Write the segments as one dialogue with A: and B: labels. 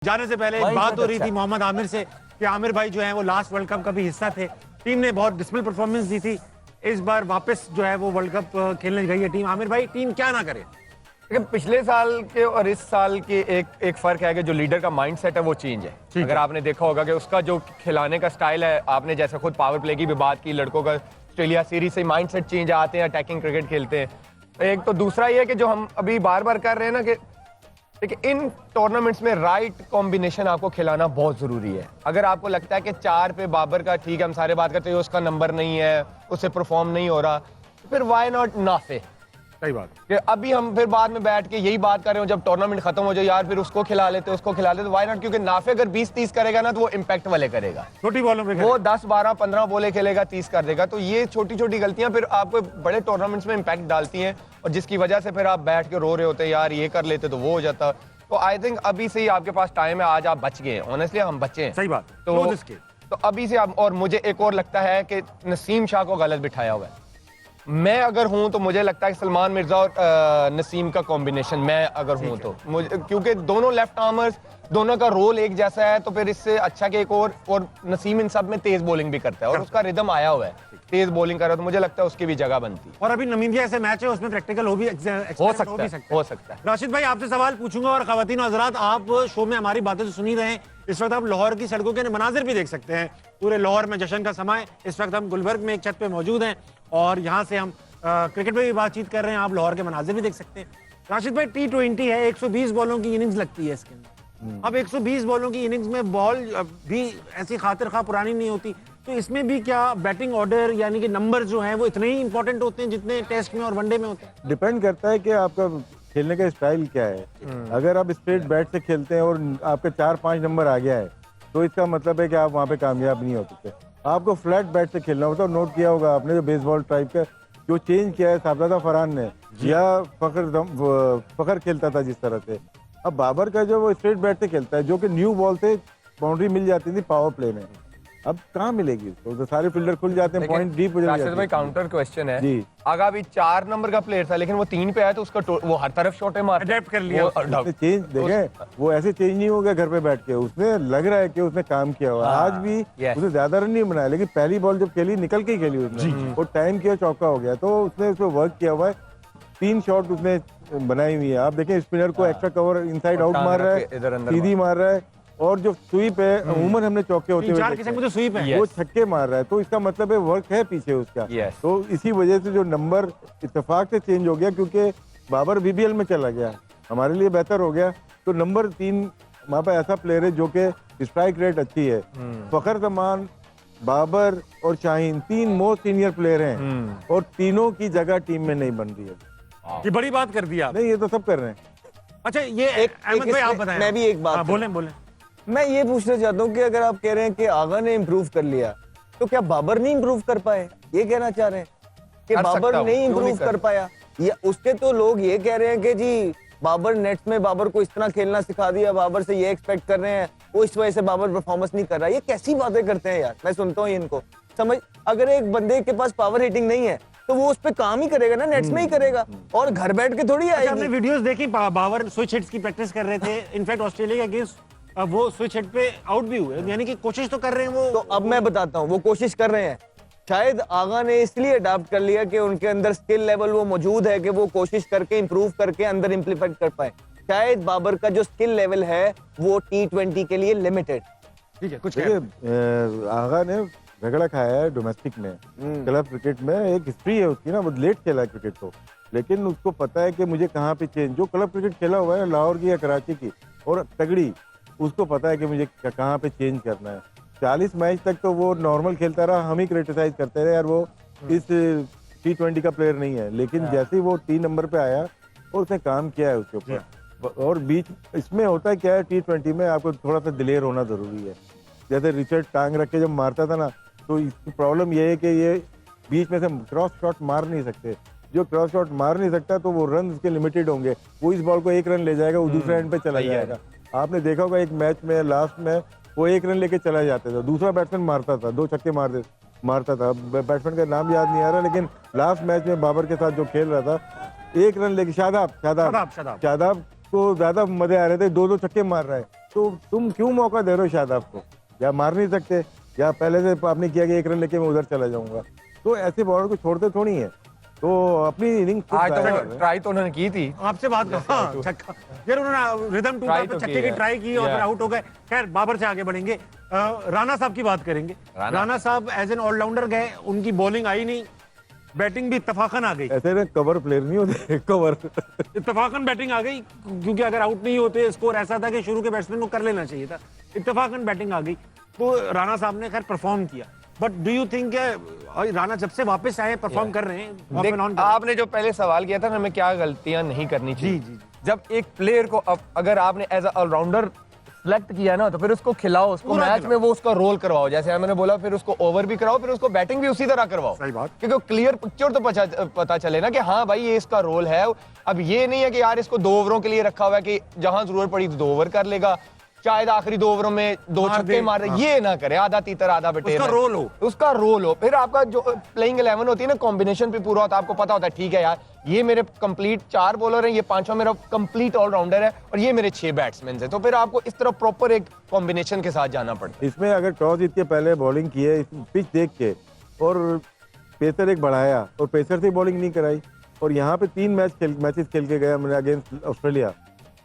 A: जाने से पहले एक बात हो रही थी मोहम्मद आमिर से कि आमिर भाई जो है वो लास्ट वर्ल्ड कप का भी हिस्सा थे। टीम ने बहुत डिस्पल परफॉर्मेंस दी थी, इस बार वापस जो है वो वर्ल्ड कप खेलने गई है टीम। आमिर भाई, टीम क्या ना करे?
B: लेकिन पिछले साल के और इस साल के एक फर्क है कि जो लीडर का माइंडसेट है वो चेंज है। अगर आपने देखा होगा कि उसका जो खिलाने का स्टाइल है, आपने जैसे खुद पावर प्ले की भी बात की, लड़कों का ऑस्ट्रेलिया सीरीज से माइंडसेट चेंज आते हैं, अटैकिंग क्रिकेट खेलते हैं। एक तो दूसरा ये कि जो हम अभी बार बार कर रहे हैं ना कि देखिए इन टूर्नामेंट्स में राइट कॉम्बिनेशन आपको खिलाना बहुत जरूरी है। अगर आपको लगता है कि 4 पे बाबर का, ठीक है हम सारे बात करते हैं उसका नंबर नहीं है, उससे परफॉर्म नहीं हो रहा, तो फिर वाई नॉट नाफे।
A: सही बात
B: कि अभी हम फिर बाद में बैठ के यही बात कर रहे हो, जब टूर्नामेंट खत्म हो जाए यार फिर उसको खिला लेते, उसको खिला लेते, वाई नॉट? क्योंकि नाफे अगर 20-30 करेगा ना तो वो इम्पैक्ट वाले करेगा,
A: छोटी बॉलों में
B: वो 10-12-15 बॉलें खेलेगा, 30 कर देगा। तो ये छोटी छोटी गलतियां फिर आपको बड़े टूर्नामेंट्स में इम्पैक्ट डालती हैं और जिसकी वजह से फिर आप बैठ के रो रहे होते हैं यार ये कर लेते तो वो हो जाता। तो आई थिंक अभी से ही आपके पास टाइम है, आज आप बच गए हैं, ऑनेस्टली हम बचे हैं।
A: सही बात।
B: तो अभी से आप, और मुझे एक और लगता है कि नसीम शाह को गलत बिठाया हुआ है। मैं अगर हूं तो मुझे लगता है कि सलमान मिर्जा और नसीम का कॉम्बिनेशन, मैं अगर हूं तो मुझे, क्योंकि दोनों लेफ्ट आर्मर्स, दोनों का रोल एक जैसा है, तो फिर इससे अच्छा कि एक और नसीम इन सब में तेज बॉलिंग भी करता है और उसका रिदम आया हुआ है, तेज बॉलिंग कर रहा है, तो मुझे लगता है उसकी भी जगह बनती है।
A: और अभी नमीबिया ऐसे मैच है उसमें प्रैक्टिकल हो सकता है। राशिद भाई, आपसे सवाल पूछूंगा और खवातीन और हज़रात, आप शो में हमारी बातें तो सुन ही रहे हैं। इस वक्त आप लाहौर की सड़कों के मनाजिर भी देख सकते हैं। पूरे लाहौर में जश्न का समय। इस वक्त हम गुलबर्ग में एक छत पे मौजूद हैं और यहाँ से हम क्रिकेट पे भी बातचीत कर रहे हैं। आप लाहौर के मनाजिर भी देख सकते हैं। राशिद भाई, T20 है, 120 बॉलों की इनिंग्स लगती है इसके अंदर। अब 120 बॉलों की इनिंग्स में बॉल भी ऐसी खातिर खा पुरानी नहीं होती, तो इसमें भी क्या बैटिंग ऑर्डर यानी कि नंबर जो हैं वो इतने ही इंपॉर्टेंट होते हैं जितने टेस्ट में और वनडे में होते हैं?
C: डिपेंड करता है कि आपका खेलने का स्टाइल क्या है। अगर आप स्ट्रेट बैट से खेलते हैं और आपके 4-5 नंबर आ गया है तो इसका मतलब है कि आप वहाँ पे कामयाब नहीं हो सकते। आपको फ्लैट बैट से खेलना होता है। नोट किया होगा आपने जो बेसबॉल टाइप का जो चेंज किया है साहबजादा फरहान ने, या फखर खेलता था जिस तरह से, अब बाबर का जो वो स्ट्रेट बैट से खेलता है, जो कि न्यू बॉल से बाउंड्री मिल जाती थी पावर प्ले में, अब कहाँ मिलेगी उसको? तो सारे फील्डर खुल जाते हैं, पॉइंट डीप हो जाते हैं।
B: भाई काउंटर क्वेश्चन है
C: जी,
B: अगर अभी 4 नंबर का प्लेयर था लेकिन वो 3 पे आया तो उसका वो हर तरफ शॉटे मार
A: अडेप्ट कर लिया।
C: चेंज देखें, वो ऐसे चेंज नहीं हो गया घर पे बैठ के, उसने लग रहा है कि उसने काम किया हुआ। आज भी उसने ज्यादा रन नहीं बनाया, लेकिन पहली बॉल जब खेली निकल के ही खेली उसने, और टाइम किया, चौका हो गया, तो उसने उस पर वर्क किया हुआ है। 3 शॉट उसने बनाई हुई है। आप देखें स्पिनर को एक्स्ट्रा कवर इनसाइड आउट मार रहा है, सीधी मार रहा है, और जो स्वीप है अमूमन हमने चौके होते हुए
A: स्वीप है,
C: वो छक्के मार रहा है, तो इसका मतलब है वर्क है पीछे उसका। तो इसी वजह से जो नंबर इत्तेफाक से चेंज हो गया, क्योंकि बाबर BBL में चला गया, हमारे लिए बेहतर हो गया, तो नंबर 3 वहाँ पे ऐसा प्लेयर है जो कि स्ट्राइक रेट अच्छी है। फखर जमान, बाबर और शाहीन 3 मोस्ट सीनियर प्लेयर हैं और तीनों की जगह टीम में नहीं बन रही है।
A: ये बड़ी बात कर दी आप।
C: नहीं, ये तो सब कर रहे हैं।
A: अच्छा, ये अहमद भाई आप बताएं।
D: मैं भी एक बात
A: बोलें।
D: मैं ये पूछना चाहता हूँ कि अगर आप कह रहे हैं कि आगा ने इम्प्रूव कर लिया, तो क्या बाबर नहीं इम्प्रूव कर पाए? ये कहना चाह रहे हैं कि बाबर नहीं इम्प्रूव कर पाया? या उसके तो लोग ये कह रहे हैं कि जी बाबर नेट्स में बाबर को इस तरह खेलना सिखा दिया, बाबर से ये एक्सपेक्ट कर रहे हैं, वो इस वजह से बाबर परफॉर्मेंस नहीं कर रहा। ये कैसी बातें करते हैं यार, मैं सुनता हूँ इनको। समझ, अगर एक बंदे के पास पावर हिटिंग नहीं है तो वो उस पे काम ही करेगा ना, नेट्स में ही करेगा, और घर बैठ के थोड़ी आएगी।
A: हमने वीडियोस देखी, बाबर स्विच हिट्स की प्रैक्टिस कर रहे थे, इनफैक्ट ऑस्ट्रेलिया के अगेंस्ट वो स्विच हिट पे आउट भी हुए, यानी कि कोशिश तो कर रहे हैं वो।
D: तो अब मैं बताता हूँ, वो कोशिश कर रहे हैं। शायद आगा ने इसलिए अडॉप्ट कर लिया कि उनके अंदर स्किल लेवल वो मौजूद है कि वो कोशिश करके इंप्रूव करके अंदर इम्प्लीमेंट कर पाए। शायद बाबर का जो स्किल लेवल है वो T20 के लिए लिमिटेड।
A: ठीक है, कुछ
C: आगा ने झगड़ा खाया है डोमेस्टिक में, क्लब क्रिकेट में एक हिस्ट्री है उसकी ना, वो लेट खेला है क्रिकेट को, लेकिन उसको पता है कि मुझे कहाँ पे चेंज, जो क्लब क्रिकेट खेला हुआ है लाहौर की या कराची की और तगड़ी, उसको पता है कि मुझे कहाँ पे चेंज करना है। 40 मैच तक तो वो नॉर्मल खेलता रहा, हम ही क्रिटिसाइज करते रहे यार वो इस T20 का प्लेयर नहीं है, लेकिन जैसे ही वो 3 नंबर पे आया और उसने काम किया है उसके ऊपर। और बीच इसमें होता है क्या है, T20 में आपको थोड़ा सा दिलेर होना जरूरी है। जैसे रिचर्ड टांग रख के जब मारता था ना, तो इसकी प्रॉब्लम ये है कि ये बीच में से क्रॉस शॉट मार नहीं सकते। जो क्रॉस शॉट मार नहीं सकता तो वो रन उसके लिमिटेड होंगे, वो इस बॉल को 1 रन ले जाएगा, वो दूसरे एंड पे चला जाएगा। आपने देखा होगा एक मैच में लास्ट में वो 1 रन लेके चला जाता था, दूसरा बैट्समैन मारता था, 2 छक्के मारता था, बैट्समैन का नाम याद नहीं आ रहा, लेकिन लास्ट मैच में बाबर के साथ जो खेल रहा था, 1 रन लेके शादाब को ज्यादा मजे आ रहे थे, 2-2 छक्के मार रहा है, तो तुम क्यों मौका दे रहे हो शादाब को? या मार नहीं सकते, या पहले से आपने किया कि 1 रन लेके मैं उधर चला जाऊंगा, तो ऐसे बॉलर को छोड़ते थोड़ी है। तो अपनी इनिंग
B: आज तो ट्राई तो उन्होंने की थी,
A: आपसे बात कर, हाँ, छक्का यार उन्होंने रिदम टूटा तो छक्के की ट्राई की और फिर आउट हो गए। खैर बाबर से आगे बढ़ेंगे, राणा साहब की बात करेंगे। राणा साहब एज एन ऑलराउंडर गए, उनकी बॉलिंग आई नहीं, बैटिंग भी इत्तेफाकन आ गई।
C: ऐसे ना कवर प्लेयर नहीं होते, कवर
A: इत्तेफाकन बैटिंग आ गई, क्योंकि अगर आउट नहीं होते स्कोर ऐसा था कि शुरू के बैट्समैन को कर लेना चाहिए था। इत्तेफाकन बैटिंग आ गई तो राणा साहब ने खैर परफॉर्म किया। But do you think Rana जब से वापस आए परफॉर्म कर रहे हैं?
B: देख, आपने जो पहले सवाल किया था ना, हमें क्या गलतियां नहीं करनी चाहिए।
A: जी।
B: जब एक प्लेयर को अगर आपने एज अ ऑलराउंडर सिलेक्ट किया ना, तो फिर उसको खिलाओ, उसको मैच में वो उसका रोल करवाओ। जैसे मैंने बोला, फिर उसको ओवर भी कराओ, फिर उसको बैटिंग भी उसी तरह करवाओ।
A: सही बात।
B: क्योंकि क्लियर पिक्चर तो पता चले ना कि हाँ भाई ये इसका रोल है। अब ये नहीं है कि यार इसको 2 ओवरों के लिए रखा हुआ है कि जहां जरूरत पड़ी तो 2 ओवर कर लेगा, शायद आखिरी 2 ओवरों में 2 छक्के मार दे। ये ना करे, आधा तीतर आधा बटेर, उसका रोल हो। फिर आपका जो प्लेइंग 11 होती है ना, कॉम्बिनेशन पे पूरा होता है, आपको पता होता है ठीक है यार ये मेरे कंप्लीट 4 बॉलर हैं, ये 5वां मेरा कंप्लीट ऑलराउंडर है और ये मेरे 6 बैट्समैन हैं। तो फिर आपको इस तरह प्रॉपर एक कॉम्बिनेशन के साथ जाना पड़ता है।
C: इसमें अगर टॉस जीत के पहले बॉलिंग की है, पिच देख के, और पेसर एक बढ़ाया और पेसर से बॉलिंग नहीं कराई, और यहाँ पे 3 मैचेस खेल के गए हमने अगेंस्ट ऑस्ट्रेलिया।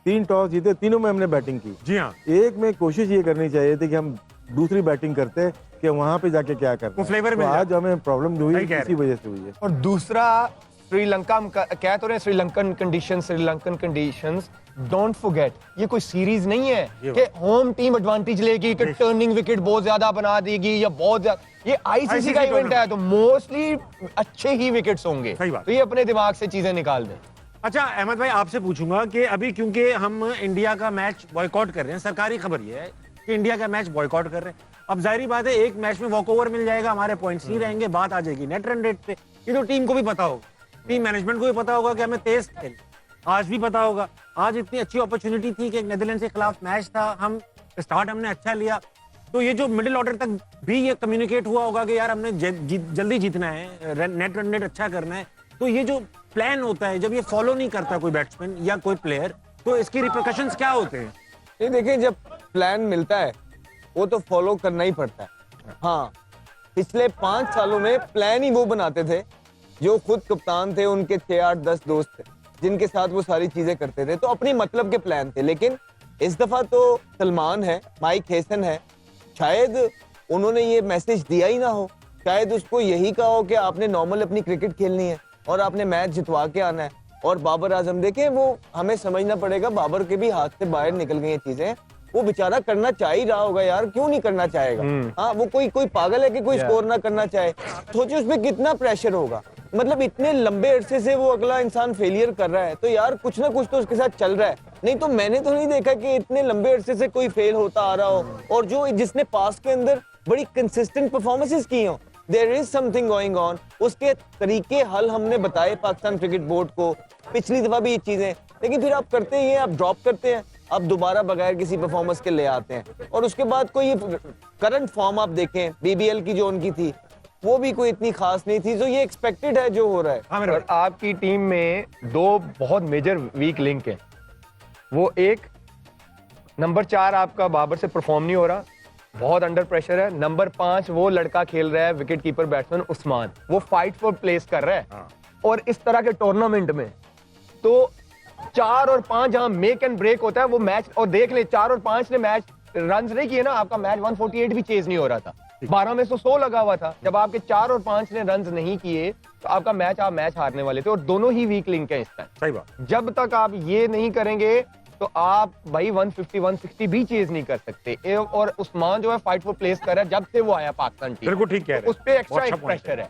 C: 3 टॉस जीते, तीनों में हमने बैटिंग की।
A: जी हाँ।
C: एक में कोशिश ये करनी चाहिए थी कि हम दूसरी बैटिंग करते कि वहां पे जाके क्या करना है।
A: फ्लेवर में
C: आज हमें प्रॉब्लम हुई, इसी वजह से हुई है।
B: और दूसरा, श्रीलंका हम कह तो रहे श्रीलंकन कंडीशंस, डोंट फॉरगेट ये कोई सीरीज नहीं है कि होम टीम एडवांटेज लेगी, कि टर्निंग विकेट बहुत ज्यादा बना देगी या बहुत ज्यादा। ये आईसीसी का इवेंट है, तो मोस्टली अच्छे ही विकेट्स होंगे। तो ये अपने दिमाग से चीजें निकाल दें।
A: अच्छा अहमद भाई, आपसे पूछूंगा कि अभी क्योंकि हम इंडिया का मैच बॉयकॉट कर रहे हैं, सरकारी खबर ये है कि इंडिया का मैच बॉयकॉट कर रहे हैं। अब जाहिर बात है एक मैच में वॉकओवर मिल जाएगा, हमारे पॉइंट्स नहीं रहेंगे, बात आ जाएगी नेट रन रेट पे। ये तो टीम को भी पता होगा, टीम मैनेजमेंट को भी पता होगा कि हमें तेज खेल, आज भी पता होगा। आज इतनी अच्छी अपॉर्चुनिटी थी कि नेदरलैंड के खिलाफ मैच था, हम स्टार्ट हमने अच्छा लिया, तो ये जो मिडिल ऑर्डर तक भी ये कम्युनिकेट हुआ होगा कि यार हमने जल्दी जीतना है, नेट रन रेट अच्छा करना है। तो ये जो प्लान होता है, जब ये फॉलो नहीं करता कोई बैट्समैन या कोई प्लेयर, तो इसकी रिपरकशंस क्या होते हैं?
D: ये देखिए, जब प्लान मिलता है वो तो फॉलो करना ही पड़ता है। हाँ, पिछले 5 सालों में प्लान ही वो बनाते थे जो खुद कप्तान थे, उनके 6, 8, 10 दोस्त थे जिनके साथ वो सारी चीजें करते थे, तो अपनी मतलब के प्लान थे। लेकिन इस दफा तो सलमान है, माइक हेसन है, शायद उन्होंने ये मैसेज दिया ही ना हो, शायद उसको यही कहा हो कि आपने नॉर्मल अपनी क्रिकेट खेलनी है और आपने मैच जितवा के आना है। और बाबर आजम, देखें वो हमें समझना पड़ेगा, बाबर के भी हाथ से बाहर निकल गई ये चीजें। वो बेचारा करना चाह ही रहा होगा यार, क्यों नहीं करना चाहेगा? हाँ, वो कोई पागल है कि कोई स्कोर ना करना चाहे? सोचो उसमें कितना प्रेशर होगा, मतलब इतने लंबे अरसे से वो अगला इंसान फेलियर कर रहा है, तो यार कुछ ना कुछ तो उसके साथ चल रहा है। नहीं तो मैंने तो नहीं देखा कि इतने लंबे अरसे से कोई फेल होता आ रहा हो, और जो जिसने पास के अंदर बड़ी कंसिस्टेंट परफॉर्मेंसेस की हो। There is something going on. उसके तरीके हल हमने बताए पाकिस्तान क्रिकेट बोर्ड को पिछली दफा भी ये चीजें, लेकिन फिर आप करते हैं, आप ड्रॉप करते हैं, आप दोबारा बगैर किसी परफॉर्मेंस के ले आते हैं। और उसके बाद कोई करंट फॉर्म आप देखें, बीबीएल की जो उनकी थी वो भी कोई इतनी खास नहीं थी, तो ये एक्सपेक्टेड है जो हो रहा है।
B: और आपकी टीम में 2 बहुत मेजर वीक लिंक हैं। वो एक, नंबर 4 आपका बाबर से परफॉर्म नहीं हो रहा, बहुत अंडर प्रेशर है। नंबर 5 वो लड़का खेल रहा है, विकेट कीपर बैट्समैन उस्मान, वो फाइट फॉर प्लेस कर रहा है। और इस तरह के टूर्नामेंट में तो 4 और 5 जहां मेक एंड ब्रेक होता है वो मैच, और देख ले 4 और 5 ने मैच रन नहीं किए ना, आपका मैच 148 भी चेज नहीं हो रहा था, 12 में 100 लगा हुआ था। जब आपके 4 और 5 ने रन नहीं किए तो आपका मैच, आप मैच हारने वाले थे। और दोनों ही वीक लिंक है इस टाइम।
A: सही बात।
B: जब तक आप ये नहीं करेंगे तो आप भाई 150 160 भी चेज नहीं कर सकते। और उस्मान जो है फाइट फॉर प्लेस कर रहा है जब से वो आया पाकिस्तान टीम,
A: बिल्कुल ठीक कह रहे हैं।
B: उस पे एक्स्ट्रा प्रेशर है।